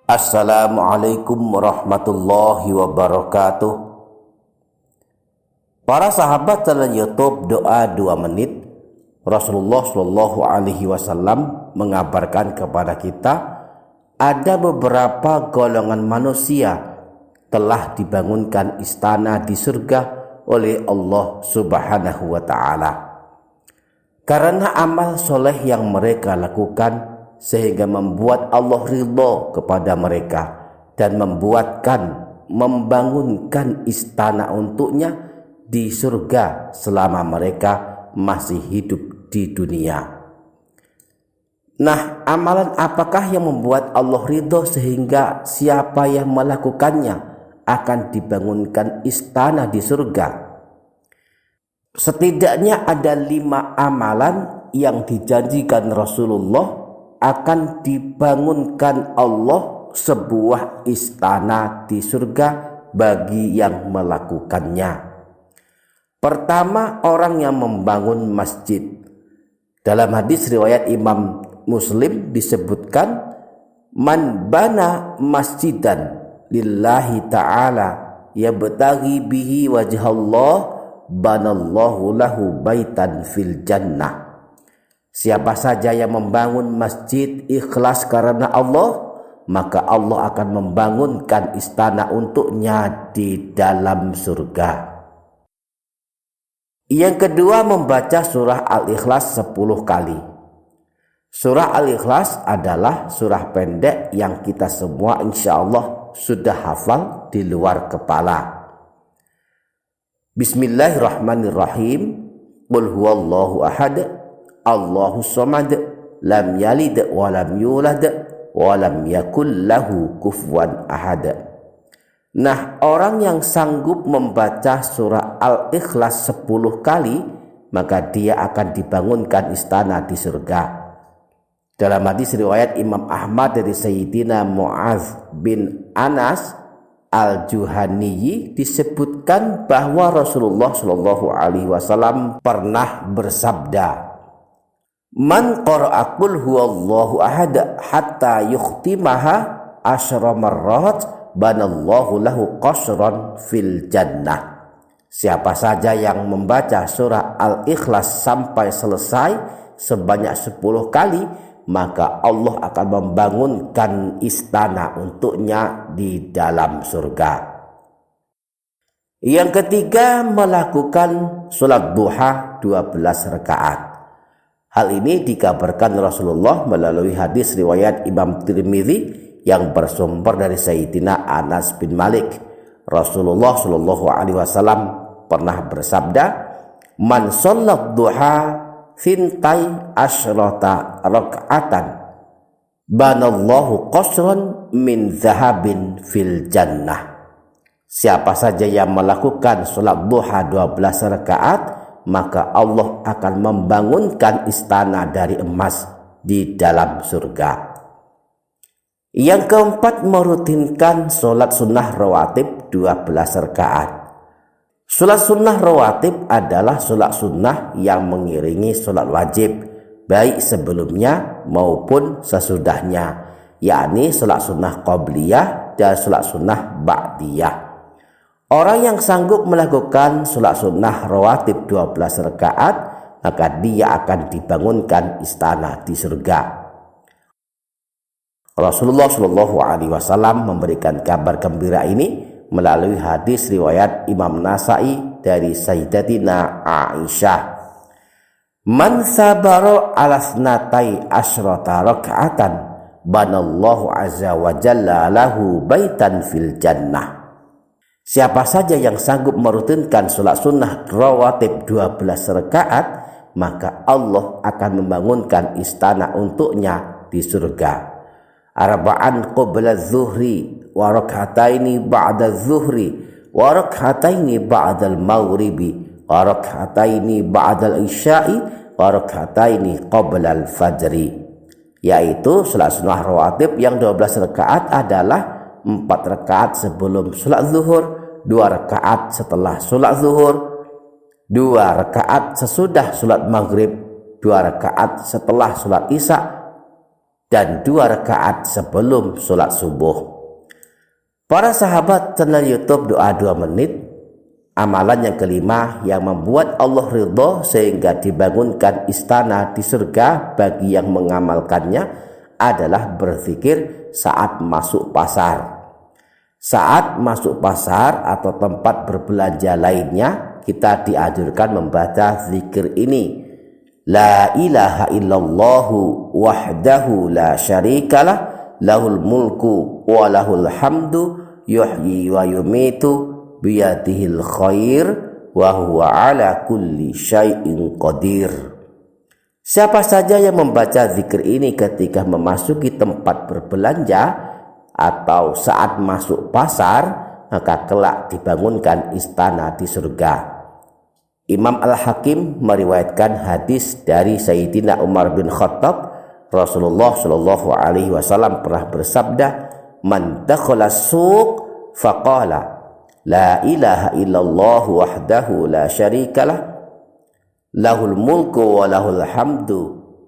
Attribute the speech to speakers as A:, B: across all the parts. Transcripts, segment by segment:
A: Assalamualaikum warahmatullahi wabarakatuh. Para sahabat channel YouTube Doa 2 Menit, Rasulullah Shallallahu Alaihi Wasallam mengabarkan kepada kita ada beberapa golongan manusia telah dibangunkan istana di surga oleh Allah Subhanahu wa Ta'ala karena amal soleh yang mereka lakukan, sehingga membuat Allah ridho kepada mereka dan membangunkan istana untuknya di surga selama mereka masih hidup di dunia. Nah, amalan apakah yang membuat Allah ridho sehingga siapa yang melakukannya akan dibangunkan istana di surga? Setidaknya ada 5 amalan yang dijanjikan Rasulullah akan dibangunkan Allah sebuah istana di surga bagi yang melakukannya. Pertama, orang yang membangun masjid. Dalam hadis riwayat Imam Muslim disebutkan, man bana masjidan lillahi ta'ala yabtaghi bihi wajhallah banallahu lahu baitan fil jannah. Siapa saja yang membangun masjid ikhlas karena Allah, maka Allah akan membangunkan istana untuknya di dalam surga. Yang kedua, membaca surah Al-Ikhlas 10 kali. Surah Al-Ikhlas adalah surah pendek yang kita semua insya Allah sudah hafal di luar kepala. Bismillahirrahmanirrahim. Qul huwallahu ahad, Allahus samad, lam yalid wa lam yulad wa lam yakul lahu kufuwan ahad. Nah, orang yang sanggup membaca surah Al-Ikhlas 10 kali, maka dia akan dibangunkan istana di surga. Dalam hadis riwayat Imam Ahmad dari Sayyidina Mu'adz bin Anas Al-Juhani disebutkan bahwa Rasulullah Shallallahu Alaihi Wasallam pernah bersabda, man qara'a qul huwallahu ahad hatta yukhtimaha asyra marrat banallahu lahu qasran fil jannah. Siapa saja yang membaca surah Al-Ikhlas sampai selesai sebanyak 10 kali, maka Allah akan membangunkan istana untuknya di dalam surga. Yang ketiga, melakukan sholat duha 12 rakaat. Hal ini dikabarkan Rasulullah melalui hadis riwayat Imam Tirmidzi yang bersumber dari Sayyidina Anas bin Malik. Rasulullah Shallallahu Alaihi Wasallam pernah bersabda, man sholat duha fintai asyrata raka'atan banallahu qasran min zahabin fil jannah. Siapa saja yang melakukan sholat duha 12 rakaat, maka Allah akan membangunkan istana dari emas di dalam surga. Yang keempat, merutinkan sholat sunnah rawatib 12 rakaat. Sholat sunnah rawatib adalah sholat sunnah yang mengiringi sholat wajib, baik sebelumnya maupun sesudahnya, yakni sholat sunnah qabliyah dan sholat sunnah ba'diyah. Orang yang sanggup melakukan sholat sunnah rawatib 12 rakaat, maka dia akan dibangunkan istana di surga. Rasulullah Shallallahu Alaihi Wasallam memberikan kabar gembira ini melalui hadis riwayat Imam Nasai dari Sayyidatina Aisyah. Man sabara ala snatai asyrata raka'atan banallahu azza wa jalla lahu baitan fil jannah. Siapa saja yang sanggup merutinkan sholat sunnah rawatib 12 rakaat, maka Allah akan membangunkan istana untuknya di surga. Arba'an qabla zuhri wa rak'ataini ba'da zuhri wa rak'ataini ba'da al-maghribi wa rak'ataini ba'da al-isya'i wa rak'ataini qabla al-fajri. Yaitu sholat sunnah rawatib yang 12 rakaat adalah 4 rakaat sebelum sholat zuhur, 2 rakaat setelah sholat zuhur, 2 rakaat sesudah sholat maghrib, 2 rakaat setelah sholat isya, dan 2 rakaat sebelum sholat subuh. Para sahabat channel YouTube Doa 2 Menit, amalan yang kelima yang membuat Allah ridho sehingga dibangunkan istana di surga bagi yang mengamalkannya adalah berzikir saat masuk pasar. Saat masuk pasar atau tempat berbelanja lainnya, kita dianjurkan membaca zikir ini. La ilaha illallahu wahdahu la syarikalah, lahul mulku wa lahul hamdu, yuhyi wa yumitu, biyadihil khair, wa huwa ala kulli syai'in qadir. Siapa saja yang membaca zikir ini ketika memasuki tempat berbelanja atau saat masuk pasar, maka kelak dibangunkan istana di surga. Imam Al-Hakim meriwayatkan hadis dari Sayyidina Umar bin Khattab. Rasulullah Shallallahu Alaihi Wasallam pernah bersabda, "Man dakhala suq faqala la ilaha illallah wahdahu la syarikalah, lahul mulku wa lahul hamdu,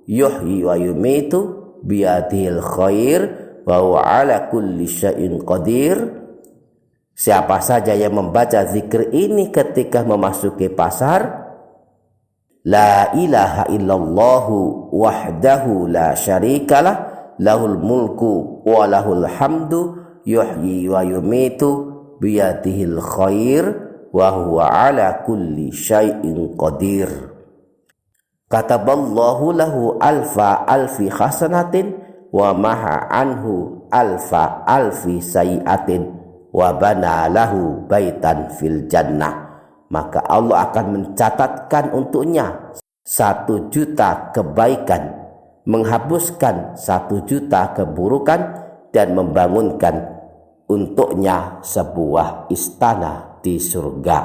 A: yuhyi wa yumitu, biyadihil khair, wa huwa ala kulli syai'in qadir." Siapa saja yang membaca zikir ini ketika memasuki pasar, la ilaha illallahu wahdahu la syarikalah, lahul mulku wa lahul hamdu, yuhyi wa yumitu, biyadihil khair, wa huwa ala kulli syai'in qadir. Kataballahu lahu alfa alfi hasanatin wa maha anhu alfa alfi sayiatin wa bana lahu baitan fil jannah. Maka Allah akan mencatatkan untuknya 1 juta kebaikan, menghapuskan 1 juta keburukan, dan membangunkan untuknya sebuah istana di surga.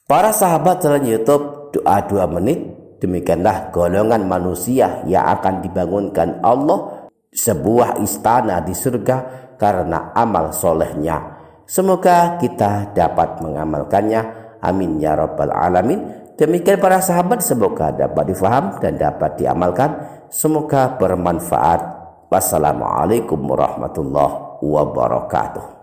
A: Para sahabat channel YouTube Doa 2 Menit, demikianlah golongan manusia yang akan dibangunkan Allah sebuah istana di surga karena amal solehnya. Semoga kita dapat mengamalkannya. Amin ya rabbal alamin. Demikian para sahabat, semoga dapat difaham dan dapat diamalkan. Semoga bermanfaat. Wassalamualaikum warahmatullahi wabarakatuh.